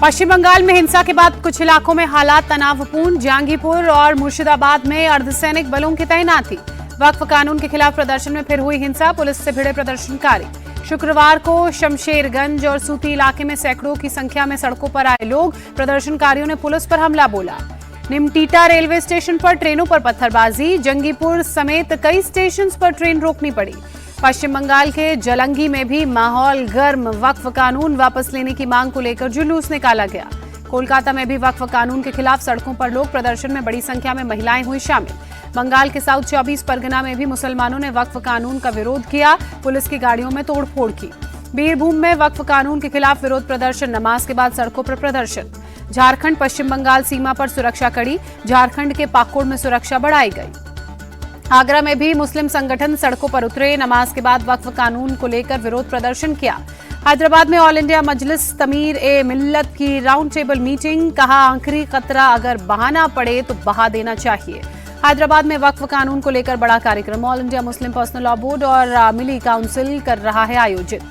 पश्चिम बंगाल में हिंसा के बाद कुछ इलाकों में हालात तनावपूर्ण। जहांगीरपुर और मुर्शिदाबाद में अर्धसैनिक बलों की तैनाती। वक्फ कानून के खिलाफ प्रदर्शन में फिर हुई हिंसा, पुलिस से भिड़े प्रदर्शनकारी। शुक्रवार को शमशेरगंज और सूती इलाके में सैकड़ों की संख्या में सड़कों पर आए लोग। प्रदर्शनकारियों ने पुलिस पर हमला बोला। निमटीटा रेलवे स्टेशन पर ट्रेनों पर पत्थरबाजी। जंगीपुर समेत कई स्टेशन पर ट्रेन रोकनी पड़ी। पश्चिम बंगाल के जलंगी में भी माहौल गर्म। वक्फ कानून वापस लेने की मांग को लेकर जुलूस निकाला गया। कोलकाता में भी वक्फ कानून के खिलाफ सड़कों पर लोग। प्रदर्शन में बड़ी संख्या में महिलाएं हुई शामिल। बंगाल के साउथ 24 परगना में भी मुसलमानों ने वक्फ कानून का विरोध किया। पुलिस की गाड़ियों में तोड़फोड़ की। बीरभूम में वक्फ कानून के खिलाफ विरोध प्रदर्शन। नमाज के बाद सड़कों पर प्रदर्शन। झारखंड पश्चिम बंगाल सीमा पर सुरक्षा कड़ी। झारखंड के पाकुड़ में सुरक्षा बढ़ाई गई। आगरा में भी मुस्लिम संगठन सड़कों पर उतरे। नमाज के बाद वक्फ कानून को लेकर विरोध प्रदर्शन किया। हैदराबाद में ऑल इंडिया मजलिस तमीर ए मिल्लत की राउंड टेबल मीटिंग। कहा, आखिरी कतरा अगर बहाना पड़े तो बहा देना चाहिए। हैदराबाद में वक्फ कानून को लेकर बड़ा कार्यक्रम। All India Muslim personal law board और मिली काउंसिल कर रहा है आयोजित।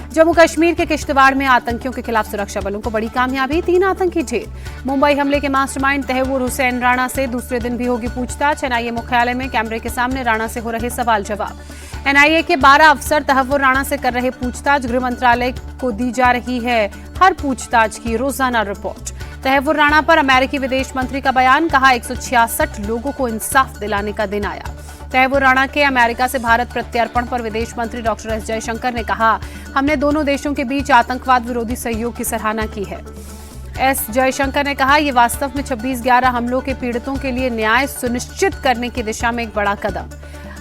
जम्मू कश्मीर के किश्तवाड़ में आतंकियों के खिलाफ सुरक्षा बलों को बड़ी कामयाबी। 3 आतंकी ढेर। मुंबई हमले के मास्टरमाइंड तहव्वुर हुसैन राणा से दूसरे दिन भी होगी पूछताछ। एनआईए मुख्यालय में कैमरे के सामने राणा से हो रहे सवाल जवाब। एनआईए के 12 अफसर तहव्वुर राणा से कर रहे पूछताछ। गृह मंत्रालय को दी जा रही है हर पूछताछ की रोजाना रिपोर्ट। तहव्वुर राणा पर अमेरिकी विदेश मंत्री का बयान। कहा, 166 लोगों को इंसाफ दिलाने का दिन आया। तहव्वुर राणा के अमेरिका से भारत प्रत्यर्पण पर विदेश मंत्री डॉक्टर एस जयशंकर ने कहा, हमने दोनों देशों के बीच आतंकवाद विरोधी सहयोग की सराहना की है। एस जयशंकर ने कहा, यह वास्तव में 26/11 हमलों के पीड़ितों के लिए न्याय सुनिश्चित करने की दिशा में एक बड़ा कदम।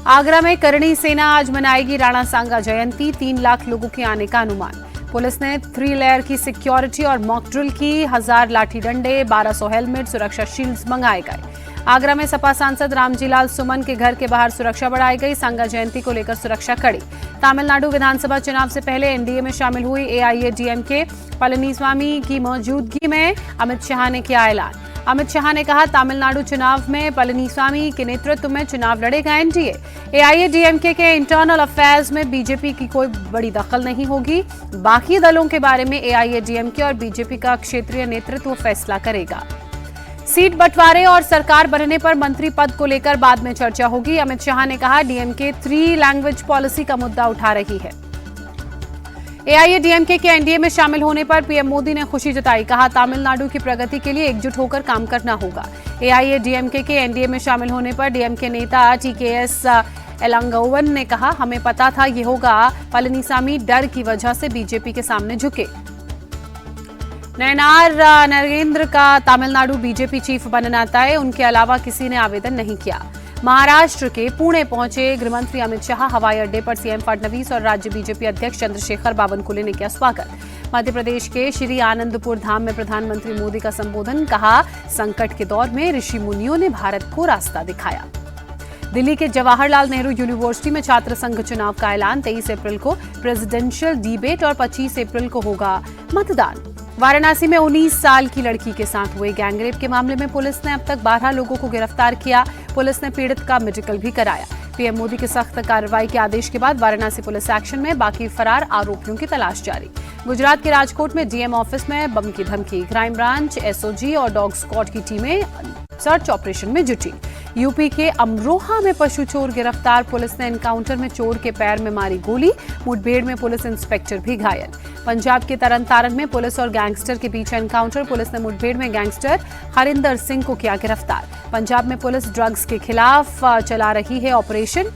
आगरा में करणी सेना आज मनाएगी राणा सांगा जयंती। 3 लाख लोगों के आने का अनुमान। पुलिस ने 3 लेयर की सिक्योरिटी और मॉक ड्रिल की। 1000 लाठी डंडे, 1200 हेलमेट, सुरक्षा शील्ड्स मंगाए गए। आगरा में सपा सांसद रामजीलाल सुमन के घर के बाहर सुरक्षा बढ़ाई गई। सांगा जयंती को लेकर सुरक्षा कड़ी। तमिलनाडु विधानसभा चुनाव से पहले एनडीए में शामिल हुई एआईएडीएमके पलनीस्वामी की मौजूदगी में अमित शाह ने किया ऐलान। अमित शाह ने कहा, तमिलनाडु चुनाव में पलनीस्वामी के नेतृत्व में चुनाव लड़ेगा एनडीए। एआईएडीएमके के इंटरनल अफेयर्स में बीजेपी की कोई बड़ी दखल नहीं होगी। बाकी दलों के बारे में एआईएडीएमके और बीजेपी का क्षेत्रीय नेतृत्व फैसला करेगा। सीट बंटवारे और सरकार बनने पर मंत्री पद को लेकर बाद में चर्चा होगी। अमित शाह ने कहा, डीएमके 3 लैंग्वेज पॉलिसी का मुद्दा उठा रही है। एआईएडीएमके के एनडीए में शामिल होने पर पीएम मोदी ने खुशी जताई। कहा, तमिलनाडु की प्रगति के लिए एकजुट होकर काम करना होगा। एआईएडीएमके के एनडीए में शामिल होने पर डीएमके नेता टीकेएस एलांगोवन ने कहा, हमें पता था ये होगा। पलनीसामी डर की वजह से बीजेपी के सामने झुके। नयनार नरेंद्र का तमिलनाडु बीजेपी चीफ बनना तय। उनके अलावा किसी ने आवेदन नहीं किया। महाराष्ट्र के पुणे पहुंचे गृहमंत्री अमित शाह। हवाई अड्डे पर सीएम फडणवीस और राज्य बीजेपी अध्यक्ष चंद्रशेखर बावनकुले ने किया स्वागत। मध्य प्रदेश के श्री आनंदपुर धाम में प्रधानमंत्री मोदी का संबोधन। कहा, संकट के दौर में ऋषि मुनियों ने भारत को रास्ता दिखाया। दिल्ली के जवाहरलाल नेहरू यूनिवर्सिटी में छात्र संघ चुनाव का ऐलान। 23 अप्रैल को प्रेसिडेंशियल डिबेट और 25 अप्रैल को होगा मतदान। वाराणसी में 19 साल की लड़की के साथ हुए गैंगरेप के मामले में पुलिस ने अब तक 12 लोगों को गिरफ्तार किया। पुलिस ने पीड़ित का मेडिकल भी कराया। पीएम मोदी के सख्त कार्रवाई के आदेश के बाद वाराणसी पुलिस एक्शन में। बाकी फरार आरोपियों की तलाश जारी। गुजरात के राजकोट में डीएम ऑफिस में बम की धमकी। क्राइम ब्रांच, एसओजी और डॉग स्क्वाड की टीमें सर्च ऑपरेशन में जुटी। यूपी के अमरोहा में पशु चोर गिरफ्तार। पुलिस ने एनकाउंटर में चोर के पैर में मारी गोली। मुठभेड़ में पुलिस इंस्पेक्टर भी घायल। पंजाब के तरन तारण में पुलिस और गैंगस्टर के बीच एनकाउंटर। पुलिस ने मुठभेड़ में गैंगस्टर हरिंदर सिंह को किया गिरफ्तार। पंजाब में पुलिस ड्रग्स के खिलाफ चला रही है ऑपरेशन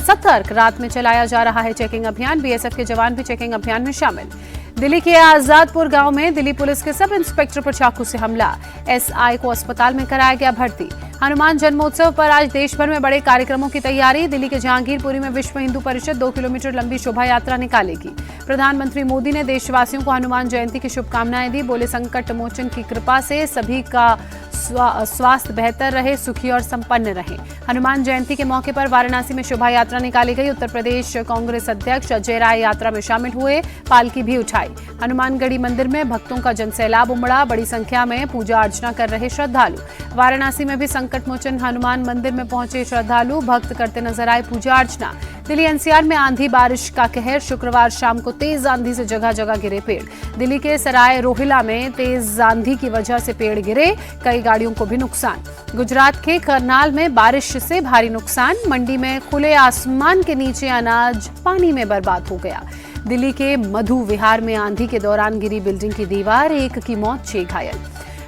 सतर्क। रात में चलाया जा रहा है चेकिंग अभियान। बीएसएफ के जवान भी चेकिंग अभियान में शामिल। दिल्ली के आजादपुर गांव में दिल्ली पुलिस के सब इंस्पेक्टर पर चाकू से हमला। एसआई को अस्पताल में कराया गया भर्ती। हनुमान जन्मोत्सव पर आज देश भर में बड़े कार्यक्रमों की तैयारी। दिल्ली के जहांगीरपुरी में विश्व हिंदू परिषद 2 किलोमीटर लंबी शोभा यात्रा निकालेगी। प्रधानमंत्री मोदी ने देशवासियों को हनुमान जयंती की शुभकामनाएं दी। बोले, संकट मोचन की कृपा से सभी का स्वास्थ्य बेहतर रहे, सुखी और संपन्न रहे। हनुमान जयंती के मौके पर वाराणसी में शोभा यात्रा निकाली गई। उत्तर प्रदेश कांग्रेस अध्यक्ष अजय राय यात्रा में शामिल हुए। पालकी भी उठाई। हनुमानगढ़ी मंदिर में भक्तों का जनसैलाब उमड़ा। बड़ी संख्या में पूजा अर्चना कर रहे श्रद्धालु। वाराणसी में भी संकट मोचन हनुमान मंदिर में पहुंचे श्रद्धालु, भक्त करते नजर आए पूजा अर्चना। दिल्ली एनसीआर में आंधी बारिश का कहर, शुक्रवार शाम को तेज आंधी से जगह जगह गिरे पेड़। दिल्ली के सराय रोहिला में तेज आंधी की वजह से पेड़ गिरे, कई गाड़ियों को भी नुकसान। गुजरात के करनाल में बारिश से भारी नुकसान, मंडी में खुले आसमान के नीचे अनाज पानी में बर्बाद हो गया। दिल्ली के मधु विहार में आंधी के दौरान गिरी बिल्डिंग की दीवार, 1 की मौत, 6 घायल।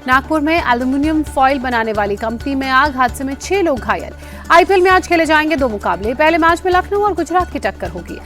नागपुर में एल्यूमिनियम फॉइल बनाने वाली कंपनी में आग, हादसे में 6 लोग घायल। आईपीएल में आज खेले जाएंगे 2 मुकाबले। पहले मैच में लखनऊ और गुजरात की टक्कर होगी।